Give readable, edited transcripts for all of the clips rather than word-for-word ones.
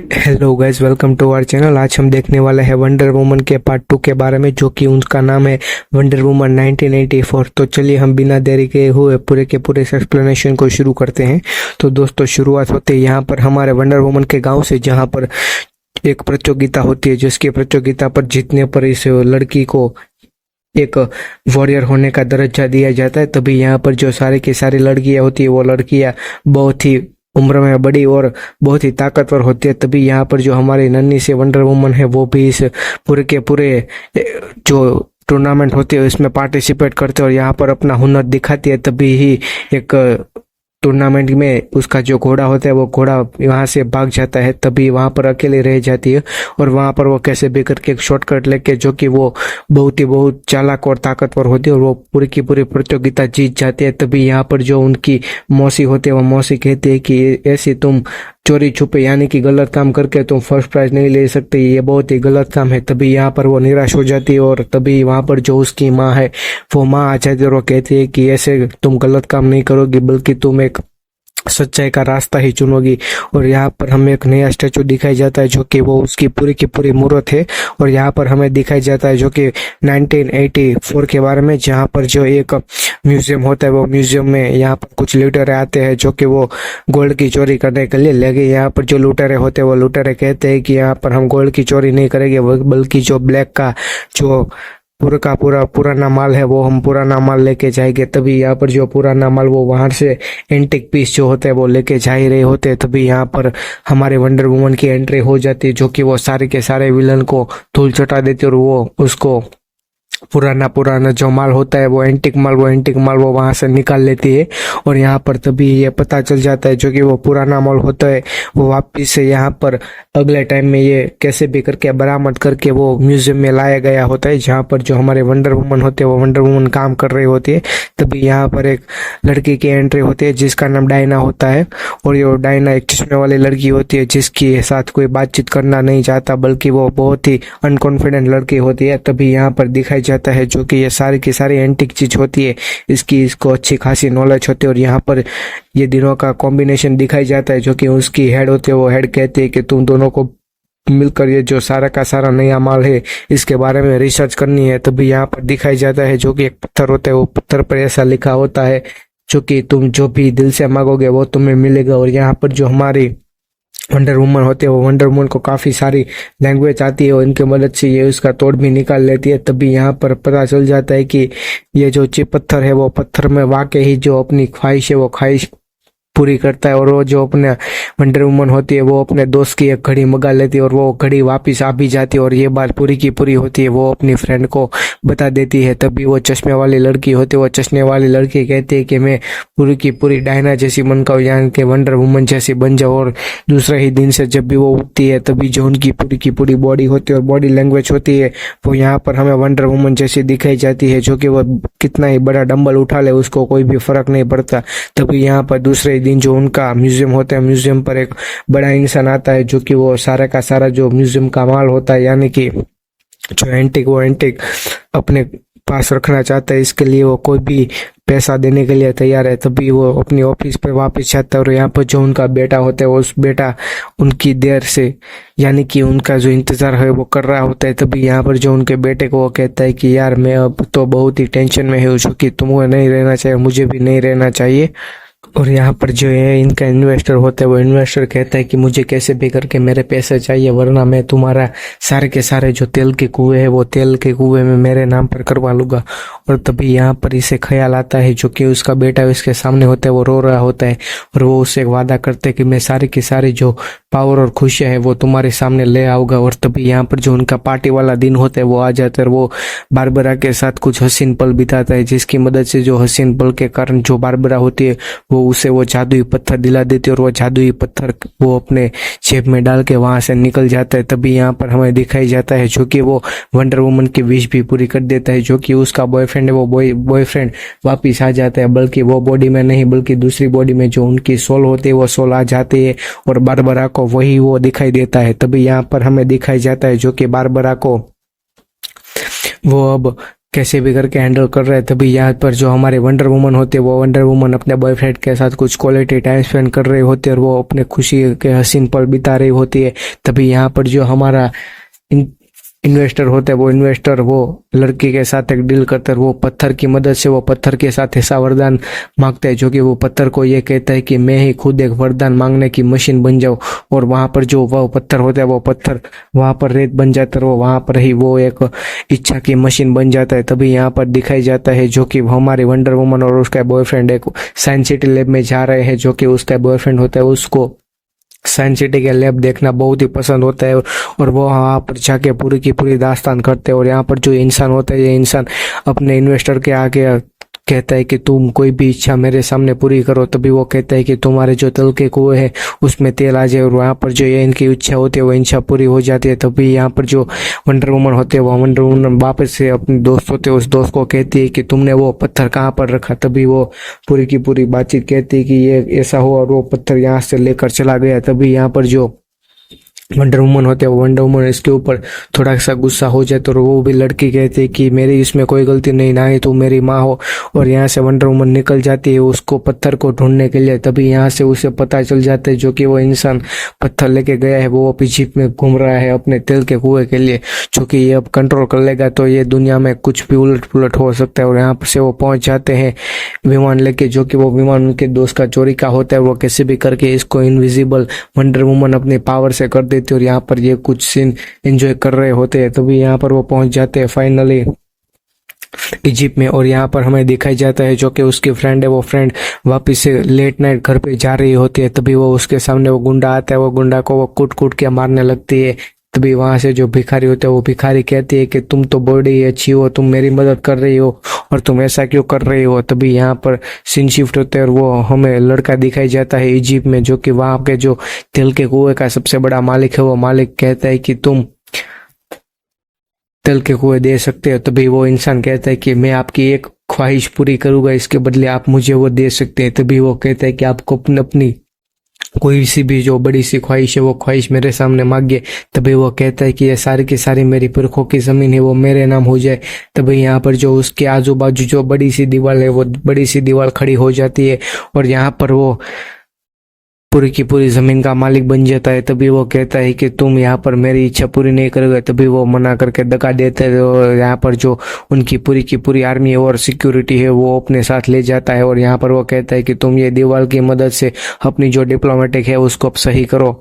Hello guys, welcome to our channel. आज हम देखने वाले हैं वंडर वुमन के पार्ट 2 के बारे में, जो कि उनका नाम है वंडर वुमन 1984। तो चलिए हम बिना देरी के हुए पूरे के पूरे एक्सप्लेनेशन को शुरू करते हैं। तो दोस्तों, शुरुआत होते है यहाँ पर हमारे वंडर वुमन के गांव से, जहाँ पर एक प्रतियोगिता होती है, जिसकी प्रतियोगिता पर जीतने पर इस लड़की को एक वॉरियर होने का दर्जा दिया जाता है। तभी यहाँ पर जो सारी की सारी लड़कियां होती है, वो लड़कियां बहुत ही उम्र में बड़ी और बहुत ही ताकतवर होती है। तभी यहाँ पर जो हमारी नन्ही से वंडर वुमन है, वो भी इस पूरे के पूरे जो टूर्नामेंट होती है उसमें पार्टिसिपेट करते हैं और यहाँ पर अपना हुनर दिखाती है। तभी ही एक टूर्नामेंट में उसका जो घोड़ा होता है, वो घोड़ा वहां से भाग जाता है। तभी वहां पर अकेले रह जाती है और वहां पर वो कैसे भी करके एक शॉर्टकट लेके, जो कि वो बहुत चालाक और ताकतवर होती है, और वो पूरी की पूरी प्रतियोगिता जीत जाती है। तभी यहाँ पर जो उनकी मौसी होती है, वो मौसी कहती है कि ऐसी तुम चोरी छुपे यानी कि गलत काम करके तुम फर्स्ट प्राइज नहीं ले सकते, ये बहुत ही गलत काम है। तभी यहाँ पर वो निराश हो जाती है और तभी वहां पर जो उसकी माँ है, वो माँ आ जाती है और वो कहती है कि ऐसे तुम गलत काम नहीं करोगी, बल्कि तुम एक सच्चाई का रास्ता ही चुनोगी। और यहाँ पर हमें एक नया स्टैचू दिखाई जाता है, जो कि वो उसकी पूरी की पूरी मूर्त है। और यहाँ पर हमें दिखाई जाता है जो कि 1984 के बारे में, जहाँ पर जो एक म्यूजियम होता है, वो म्यूजियम में यहाँ पर कुछ लुटेरे आते हैं, जो कि वो गोल्ड की चोरी करने के लिए। लेकिन यहाँ पर जो लुटेरे होते हैं, वो लुटेरे कहते हैं कि यहाँ पर हम गोल्ड की चोरी नहीं करेंगे, बल्कि जो ब्लैक का जो पूरा का पूरा पुराना माल है, वो हम पुराना माल लेके जाएंगे। तभी यहाँ पर जो पुराना माल, वो वहां से एंटिक पीस जो होते हैं वो लेके जा ही रहे होते हैं। तभी यहाँ पर हमारे वंडर वुमन की एंट्री हो जाती है, जो कि वो सारे के सारे विलन को धूल चटा देती है और वो उसको पुराना जो माल होता है, वो एंटिक माल वो वहां से निकाल लेती है। और यहाँ पर तभी ये पता चल जाता है, जो कि वो पुराना माल होता है, वो वापिस से यहाँ पर अगले टाइम में ये कैसे भी करके बरामद करके वो म्यूजियम में लाया गया होता है, जहाँ पर जो हमारे वंडर वुमन होते हैं, वो वंडर वुमन काम कर रही होती है। तभी यहाँ पर एक लड़की की एंट्री होती है, जिसका नाम डायना होता है। और ये डायना एक चश्मे वाली लड़की होती है, जिसके साथ कोई बातचीत करना नहीं चाहता, बल्कि वो बहुत ही अनकॉन्फिडेंट लड़की होती है। तभी यहाँ पर दिखाई जाता है जो कि ये सारी की सारी एंटिक चीज होती है, इसको अच्छी खासी नॉलेज होती है। और यहाँ पर ये दिनों का कॉम्बिनेशन दिखाई जाता है, जो कि उसकी हेड होती है, वो हेड कहती है कि तुम दोनों को मिलकर ये जो सारा का सारा नया माल है, इसके बारे में रिसर्च करनी है। तभी यहाँ पर दिखाई जाता है जो कि एक पत्थर होता है, वो पत्थर पर ऐसा लिखा होता है, जो कि तुम जो भी दिल से मांगोगे वो तुम्हें मिलेगा। और यहाँ पर जो हमारी वंडर वुमन होती है, वो वंडर वुमन को काफी सारी लैंग्वेज आती है और इनकी मदद से ये उसका तोड़ भी निकाल लेती है। तभी यहाँ पर पता चल जाता है कि ये जो चिप पत्थर है, वो पत्थर में वाकई ही जो अपनी ख्वाहिश है, वो ख्वाहिश पूरी करता है। और वो जो अपने वंडर वुमन होती है, वो अपने दोस्त की एक घड़ी मंगा लेती है और वो घड़ी वापस आ भी जाती है। और ये बात पूरी की पूरी होती है, वो अपनी फ्रेंड को बता देती है। तभी वो चश्मे वाली लड़की होती है, वो चश्मे वाली लड़की कहती है कि मैं पूरी की पूरी डायना जैसी बन का यानी कि वंडर वुमन जैसी बन जाओ। और दूसरे ही दिन से जब भी वो उठती है, तभी जो उनकी पूरी की पूरी बॉडी होती है और बॉडी लैंग्वेज होती है, वो यहाँ पर हमें वंडर वुमन जैसी दिखाई जाती है, जो कि वो कितना ही बड़ा डंबल उठा ले, उसको कोई भी फर्क नहीं पड़ता। तभी यहाँ पर दूसरे दिन जो उनका म्यूजियम होता है, म्यूजियम पर एक बड़ा इंसान आता है, जो कि वो सारा का सारा जो म्यूजियम का माल होता है, यानी कि जो एंटिक, वो एंटिक अपने पास रखना चाहता है। इसके लिए वो कोई भी पैसा देने के लिए तैयार है। तभी वो अपनी ऑफिस पे वापस जाता है और यहाँ पर जो उनका बेटा होता है, वो उस बेटा उनकी देर से यानी कि उनका जो इंतजार है वो कर रहा होता है। तभी यहाँ पर जो उनके बेटे को वो कहता है कि यार मैं अब तो बहुत ही टेंशन में हूँ, जो कि तुमको नहीं रहना चाहिए, मुझे भी नहीं रहना चाहिए। और यहाँ पर जो है इनका इन्वेस्टर होता है, वो इन्वेस्टर कहता है कि मुझे कैसे भी करके मेरे पैसे चाहिए, वरना मैं तुम्हारा सारे के सारे जो तेल के कुएं है, वो तेल के कुएं में मेरे नाम पर करवा लूंगा। और तभी यहाँ पर इसे ख्याल आता है, जो कि उसका बेटा उसके सामने होता है, वो रो रहा होता है और वो उससे वादा करते है कि मैं सारी की सारी जो पावर और खुशियां है वो तुम्हारे सामने ले आऊंगा। और तभी यहाँ पर जो उनका पार्टी वाला दिन होता है, वो आ जाता है और वो बारबरा के साथ कुछ हसीन पल बिताता है, जिसकी मदद से जो हसीन पल के कारण जो बारबरा होती है, वो उसे वो जादुई पत्थर दिला देती है और वो जादुई पत्थर वो अपने जेब में डाल के वहां से निकल जाता है। तभी यहाँ पर हमें दिखाई जाता है जो कि वो वंडर वुमन की विश भी पूरी कर देता है, जो कि उसका बॉयफ्रेंड है, वो बॉयफ्रेंड वापिस आ जाता है, बल्कि वो बॉडी में नहीं, बल्कि दूसरी बॉडी में जो उनकी सोल होती है, वो सोल आ जाती है और बारबरा को वही वो दिखाई देता है। तभी यहाँ पर हमें दिखाई जाता है जो कि बारबरा को वो अब कैसे भी करके हैंडल कर रहे हैं। तभी यहाँ पर जो हमारे वंडर वुमन होते हैं वो वंडर वुमन अपने बॉयफ्रेंड के साथ कुछ क्वालिटी टाइम स्पेंड कर रहे होते हैं और वो अपने खुशी के हसीन पल बिता रही होती है। तभी यहाँ पर जो हमारा इन्वेस्टर होता है वो इन्वेस्टर वो लड़की के साथ एक डील करता है। वो पत्थर की मदद से वो पत्थर के साथ ऐसा वरदान मांगता है जो कि वो पत्थर को ये कहता है कि मैं ही खुद एक वरदान मांगने की मशीन बन जाऊं। और वहां पर जो वो पत्थर होता है वो पत्थर वहां पर रेत बन जाता है, वो वहां पर ही वो एक इच्छा की मशीन बन जाता है। तभी यहाँ पर दिखाई जाता है जो कि हमारी वंडर वुमन और उसका बॉयफ्रेंड एक साइंस सिटी लैब में जा रहे हैं। जो कि उसका बॉयफ्रेंड होता है उसको साइंस सिटी के लैब देखना बहुत ही पसंद होता है और वो वहाँ पर जाके पूरी की पूरी दास्तान करते हैं। और यहाँ पर जो इंसान होता है ये इंसान अपने इन्वेस्टर के आगे कहता है कि तुम कोई भी इच्छा मेरे सामने पूरी करो। तभी वो कहता है कि तुम्हारे जो तल के कुएं है उसमें तेल आ जाए और वहाँ पर जो ये इनकी इच्छा होती है वो इच्छा पूरी हो जाती है। तभी यहाँ पर जो वंडर वुमन होते हैं वो वंडर वुमन वापस से अपने दोस्त होते हैं उस दोस्त को कहती है कि तुमने वो पत्थर कहाँ पर रखा। तभी वो पूरी की पूरी बातचीत कहती है कि ये ऐसा हुआ और वो पत्थर यहाँ से लेकर चला गया। तभी यहाँ पर जो वंडर वुमन होते हैं वंडर वुमन इसके ऊपर थोड़ा सा गुस्सा हो जाए तो वो भी लड़की कहती है कि मेरी इसमें कोई गलती नहीं, ना ही तू मेरी माँ हो। और यहाँ से वंडर वुमन निकल जाती है उसको पत्थर को ढूंढने के लिए। तभी यहाँ से उसे पता चल जाता है जो कि वो इंसान पत्थर लेके गया है वो इजिप्ट में घूम रहा है अपने तेल के कुएं के लिए। चूंकि ये अब कंट्रोल कर लेगा तो ये दुनिया में कुछ भी उलट पुलट हो सकता है। और यहाँ से वो पहुंच जाते हैं विमान लेके, जो कि वो विमान उनके दोस्त का चोरी का होता है। वो कैसे भी करके इसको इनविजिबल वंडर वुमन अपनी पावर से कर देती है और यहाँ पर ये कुछ सीन एंजॉय कर रहे होते हैं। तभी यहाँ पर वो पहुंच जाते हैं फाइनली इजिप्ट में। और यहाँ पर हमें दिखाई जाता है जो कि उसकी फ्रेंड है वो फ्रेंड वापस से लेट नाइट घर पे जा रही होती है। तभी वो उसके सामने वो गुंडा आता है, वो गुंडा को वो कूट कूट के मारने लगती है। तभी वहां से जो भिखारी होता है वो भिखारी कहती है कि तुम तो बड़ी अच्छी हो, तुम मेरी मदद कर रही हो और तुम ऐसा क्यों कर रही हो। तभी यहाँ पर सीन शिफ्ट होते हैं और वो हमें लड़का दिखाई जाता है इजिप्ट में जो कि वहां के जो तेल के कुएं का सबसे बड़ा मालिक है। वो मालिक कहता है कि तुम तेल के कुएं दे सकते हो। तभी वो इंसान कहता है कि मैं आपकी एक ख्वाहिश पूरी करूंगा, इसके बदले आप मुझे वो दे सकते हैं। तभी वो कहता है कि आपको अपनी कोई सी भी जो बड़ी सी ख्वाहिश है वो ख्वाहिश मेरे सामने मांगिए। तभी वो कहता है कि ये सारी की सारी मेरी पुरखों की जमीन है वो मेरे नाम हो जाए। तभी यहाँ पर जो उसके आजू बाजू जो बड़ी सी दीवार है वो बड़ी सी दीवार खड़ी हो जाती है और यहाँ पर वो पूरी की पूरी जमीन का मालिक बन जाता है। तभी वो कहता है कि तुम यहाँ पर मेरी इच्छा पूरी नहीं करोगे। तभी वो मना करके धक्का देते हैं और यहाँ पर जो उनकी पूरी की पूरी आर्मी और सिक्योरिटी है वो अपने साथ ले जाता है। और यहाँ पर वो कहता है कि तुम ये दीवार की मदद से अपनी जो डिप्लोमेटिक है उसको अब सही करो।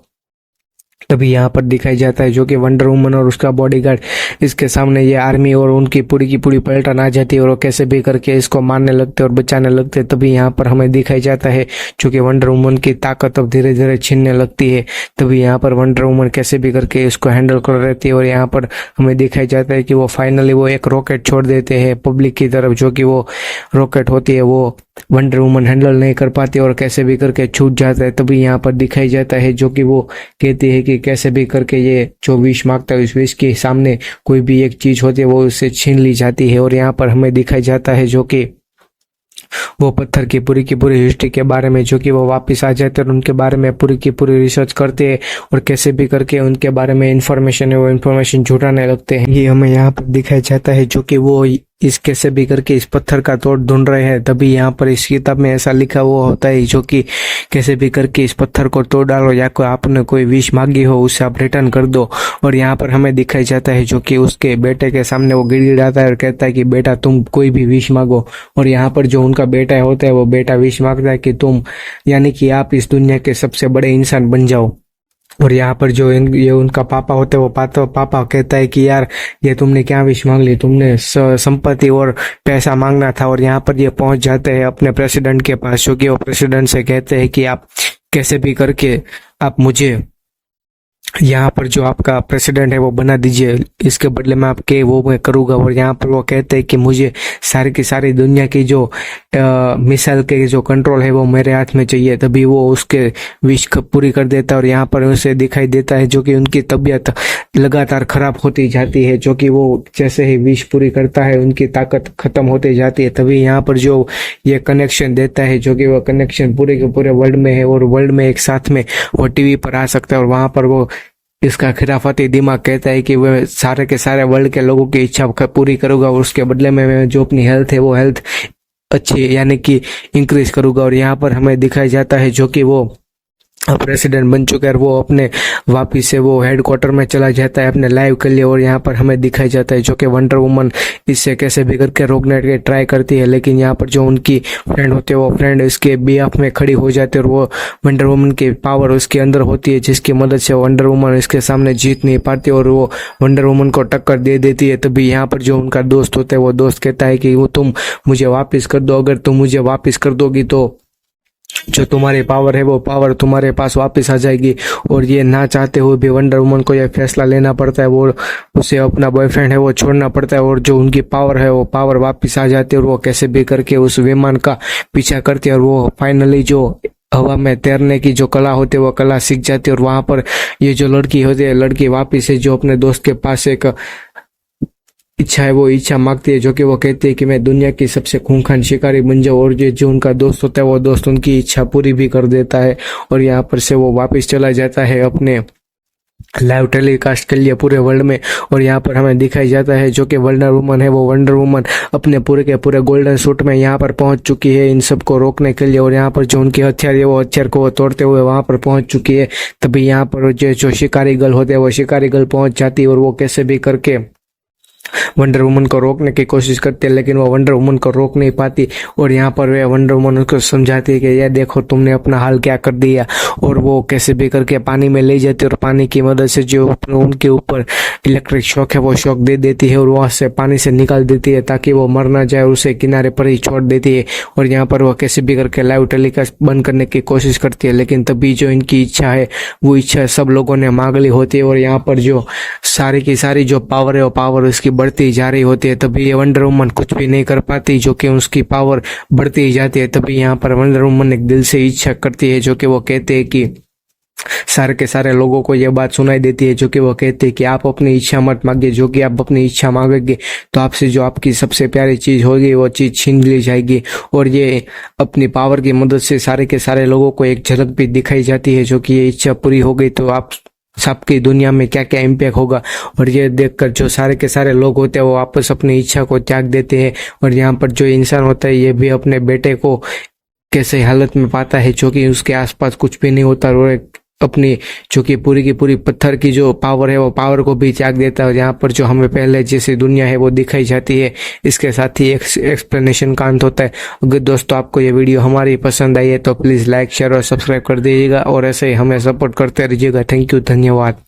तभी यहाँ पर दिखाई जाता है जो कि वंडर वुमन और उसका बॉडीगार्ड इसके सामने ये आर्मी और उनकी पूरी की पूरी पलटन आ जाती है और वो कैसे भी करके इसको मारने लगते और बचाने लगते। तभी यहाँ पर हमें दिखाई जाता है जो कि वंडर वुमन की ताकत अब धीरे धीरे छीनने लगती है। तभी यहाँ पर वंडर वुमन कैसे भी करके इसको हैंडल कर रहती है और यहाँ पर हमें दिखाई जाता है कि वो फाइनली वो एक रॉकेट छोड़ देते हैं पब्लिक की तरफ, जो कि वो रॉकेट होती है वो वंडर वुमन हैंडल नहीं कर पाती और कैसे भी करके छूट जाता है। तभी यहाँ पर दिखाई जाता है जो कि वो कहती है कि कैसे भी करके ये जो विश मांगता है उस विश के सामने कोई भी एक चीज होती है वो उससे छीन ली जाती है। और यहाँ पर हमें दिखाई जाता है जो कि वो पत्थर की पूरी हिस्ट्री के बारे में, जो कि वो वापस आ जाते हैं और उनके बारे में पूरी की पूरी रिसर्च करते हैं और कैसे भी करके उनके बारे में इंफॉर्मेशन है वो इंफॉर्मेशन जुटाने लगते हैं। ये हमें यहाँ पर दिखाया जाता है जो कि वो इस कैसे भी करके इस पत्थर का तोड़ ढूंढ रहे हैं। तभी यहाँ पर इस किताब में ऐसा लिखा हुआ होता है जो कि कैसे भी करके इस पत्थर को तोड़ डालो या कोई आपने कोई विश मांगी हो उसे आप रिटर्न कर दो। और यहाँ पर हमें दिखाई जाता है जो कि उसके बेटे के सामने वो गिड़गिड़ाता है और कहता है कि बेटा तुम कोई भी विश मांगो। और यहाँ पर जो उनका बेटा होता है वो बेटा विश मांगता है कि तुम यानी कि आप इस दुनिया के सबसे बड़े इंसान बन जाओ। और यहाँ पर जो ये उनका पापा होते हैं वो पापा कहता है कि यार ये तुमने क्या विश मांग ली, तुमने संपत्ति और पैसा मांगना था। और यहाँ पर ये पहुंच जाते हैं अपने प्रेसिडेंट के पास, जो कि वो प्रेसिडेंट से कहते हैं कि आप कैसे भी करके आप मुझे यहाँ पर जो आपका प्रेसिडेंट है वो बना दीजिए, इसके बदले में आपके वो मैं करूँगा। और यहाँ पर वो कहते हैं कि मुझे सारी की सारी दुनिया की जो मिसाइल के जो कंट्रोल है वो मेरे हाथ में चाहिए। तभी वो उसके विश पूरी कर देता है और यहाँ पर उसे दिखाई देता है जो कि उनकी तबीयत लगातार खराब होती जाती है, जो कि वो जैसे ही विश पूरी करता है उनकी ताकत खत्म होती जाती है। तभी यहाँ पर जो ये कनेक्शन देता है जो कि वो कनेक्शन पूरे के पूरे वर्ल्ड में है और वर्ल्ड में एक साथ में वो टीवी पर आ सकता है और वहां पर वो इसका खिराफती दिमाग कहता है कि वह सारे के सारे वर्ल्ड के लोगों की इच्छा पूरी करूंगा और उसके बदले में मैं जो अपनी हेल्थ है वो हेल्थ अच्छी यानी कि इंक्रीज करूंगा। और यहाँ पर हमें दिखाया जाता है जो कि वो प्रेसिडेंट बन चुका है और वो अपने वापिस से वो हेडक्वार्टर में चला जाता है अपने लाइव के लिए। और यहाँ पर हमें दिखाया जाता है जो कि वंडर वुमन इससे कैसे भी करके रोकने की ट्राई करती है, लेकिन यहाँ पर जो उनकी फ्रेंड होते हैं वो फ्रेंड इसके बीएफ में खड़ी हो जाती है और वो वंडर वुमन की पावर उसके अंदर होती है जिसकी मदद से वंडर वुमन इसके सामने जीत नहीं पाती और वो वंडर वुमन को टक्कर दे देती है। तभी यहाँ पर जो उनका दोस्त होता है वो दोस्त कहता है कि वो तुम मुझे वापिस कर दो, अगर तुम मुझे वापिस कर दोगी तो जो तुम्हारी पावर है वो पावर तुम्हारे पास वापस आ जाएगी। और ये ना चाहते हुए भी वंडर वुमन को यह फैसला लेना पड़ता है, वो उसे अपना बॉयफ्रेंड है वो छोड़ना पड़ता है और जो उनकी पावर है वो पावर वापस आ जाती है और वो कैसे भी करके उस विमान का पीछा करती है और वो फाइनली जो हवा में तैरने की जो कला होती है वो कला सीख जाती है। और वहां पर ये जो लड़की होती है लड़की वापस है जो अपने दोस्त के पास एक इच्छा है वो इच्छा मांगती है जो कि वो कहती है कि मैं दुनिया की सबसे खूंखार शिकारी बन जाऊं। और जो उनका दोस्त होता है वो दोस्त उनकी इच्छा पूरी भी कर देता है और यहाँ पर से वो वापस चला जाता है अपने लाइव टेलीकास्ट के लिए पूरे वर्ल्ड में। और यहाँ पर हमें दिखाई जाता है जो कि वंडर वुमन है वो वंडर वुमन अपने पूरे के पूरे गोल्डन सूट में यहाँ पर पहुंच चुकी है इन सबको रोकने के लिए। और यहाँ पर जो उनके हथियार है वो हथियार को तोड़ते हुए वहां पर पहुंच चुकी है। तभी यहाँ पर जो शिकारी गर्ल होते हैं वो शिकारी गर्ल पहुंच जाती है और वो कैसे भी करके वंडर वुमन को रोकने की कोशिश करती है, लेकिन वो वंडर वुमन को रोक नहीं पाती। और यहाँ पर वे वंडर वुमन उसको समझाती है कि ये देखो तुमने अपना हाल क्या कर दिया। और वो कैसे भी करके पानी में ले जाती है और पानी की मदद से जो उनके ऊपर इलेक्ट्रिक शॉक है वो शॉक दे देती है और वहां से पानी से निकाल देती है ताकि वो मर ना जाए, उसे किनारे पर ही छोड़ देती है। और यहाँ पर वो कैसे भी करके लाइव टेलीकास्ट बंद करने की कोशिश करती है, लेकिन तभी जो इनकी इच्छा है वो इच्छा सब लोगों ने मांग ली होती है। और यहाँ पर जो सारी की सारी जो पावर है वो पावर उसकी बढ़ती जा रही होती है। तभी ये वंडर वुमन कुछ भी नहीं कर पाती जो कि उसकी पावर बढ़ती ही जाती है। तभी यहाँ पर वंडर वुमन एक दिल से इच्छा करती है जो कि वो कहते हैं कि सारे के सारे लोगों को यह बात सुनाई देती है जो कि वो कहते हैं कि आप अपनी इच्छा मत मांगिए, जो कि आप अपनी इच्छा मांगोगे तो आपसे जो आपकी सबसे प्यारी चीज होगी वो चीज छीन ली जाएगी। और ये अपनी पावर की मदद से सारे के सारे लोगों को एक झलक भी दिखाई जाती है जो कि ये इच्छा पूरी हो गई तो आप सबकी दुनिया में क्या क्या इम्पैक्ट होगा। और ये देखकर जो सारे के सारे लोग होते हैं वो वापस अपनी इच्छा को त्याग देते हैं। और यहाँ पर जो इंसान होता है ये भी अपने बेटे को कैसे हालत में पाता है जो कि उसके आसपास कुछ भी नहीं होता और अपनी जो कि पूरी की पूरी पत्थर की जो पावर है वो पावर को भी त्याग देता है। और यहाँ पर जो हमें पहले जैसी दुनिया है वो दिखाई जाती है। इसके साथ ही एक एक्सप्लेनेशन का अंत होता है। अगर दोस्तों आपको ये वीडियो हमारी पसंद आई है तो प्लीज़ लाइक शेयर और सब्सक्राइब कर दीजिएगा और ऐसे ही हमें सपोर्ट करते रहिएगा। थैंक यू, धन्यवाद।